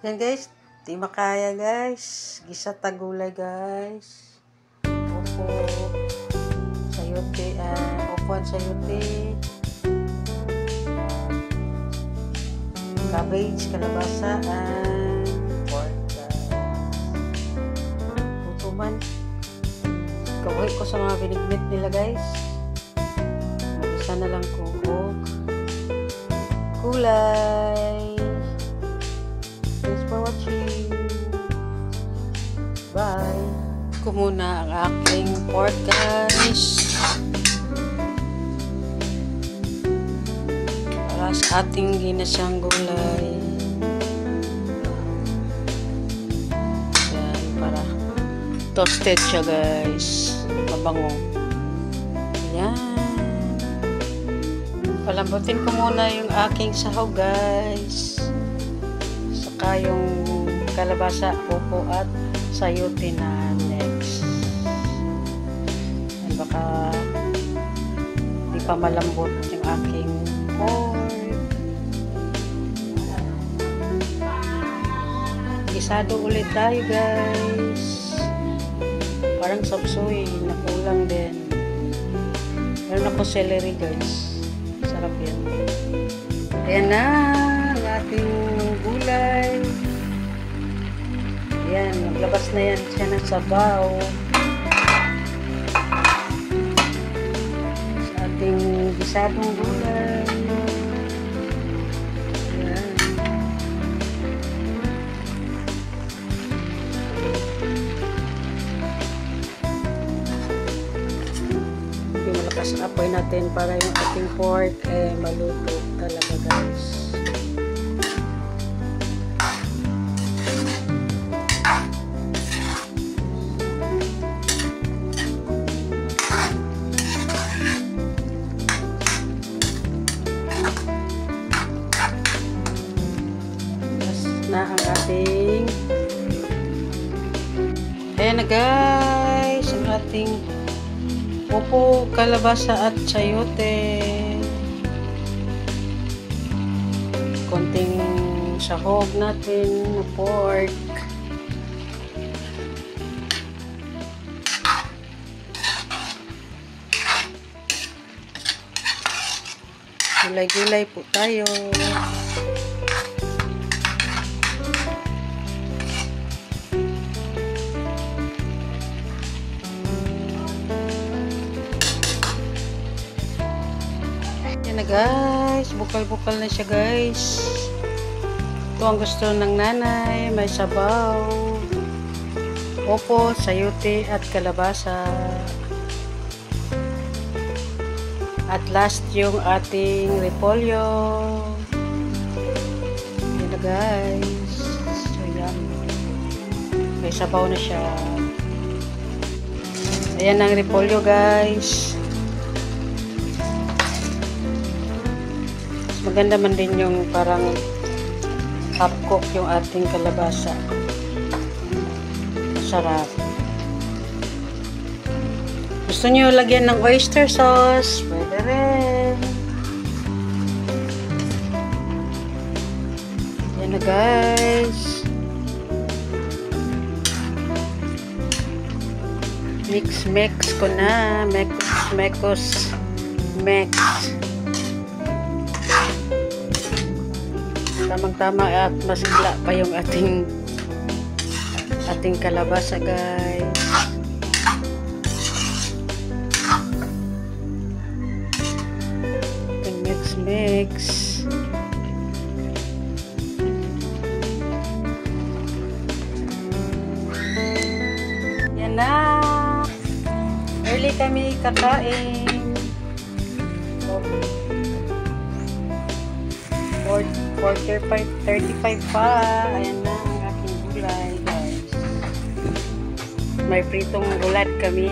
Yan guys, di makaya guys. Gisa tagulay guys. Opo. Sayote. Opuan sayote. Cabbage, kalabasa, pork guys. Tutuman. Kaway ko sa mga binignit nila guys. Mag-isa na lang kuhok. Kulay. Thanks for watching. Bye. Ko muna ang aking pork guys. Para sa ating ginasyang gulay. Yan, para toasted siya guys. Mabango. Yan. Palambutin ko muna yung aking sahog guys. Saka yung kalabasa, pupo at sayote na next. Yan, baka di pa malambot yung aking pork. Gisado ulit tayo guys. Parang sapsoy na kulang din. Meron ako celery guys. Sarap yan. Ayan na ang ating gulay. Ayan, maglabas na yan siya ng sabaw sa ating gisadong gulay. Ayan. Hindi malakas ang apoy natin para yung ating pork maluto talaga guys. Na ang ating ayan na guys ang ating pupo, kalabasa at sayote, konting sahog natin na pork, gulay-gulay po tayo. Yan na guys, bukal-bukal na siya guys. Ito ang gusto ng nanay, may sabaw, opo, sayote at kalabasa. At last yung ating repolyo. Yan na guys. So yan. May sabaw na siya. Ayan ang repolyo guys. Maganda man din yung parang half cook yung ating kalabasa. Masarap. Gusto nyo lagyan ng oyster sauce? Pwede rin. Yan na guys. Mix ko na. Mix. Tamang-tama at masigla pa yung ating kalabasa guys. Mix. Yan na. Early kami kakain. 4:35 pa. Ayan na ang aking gulay guys. May pritong ulat kami.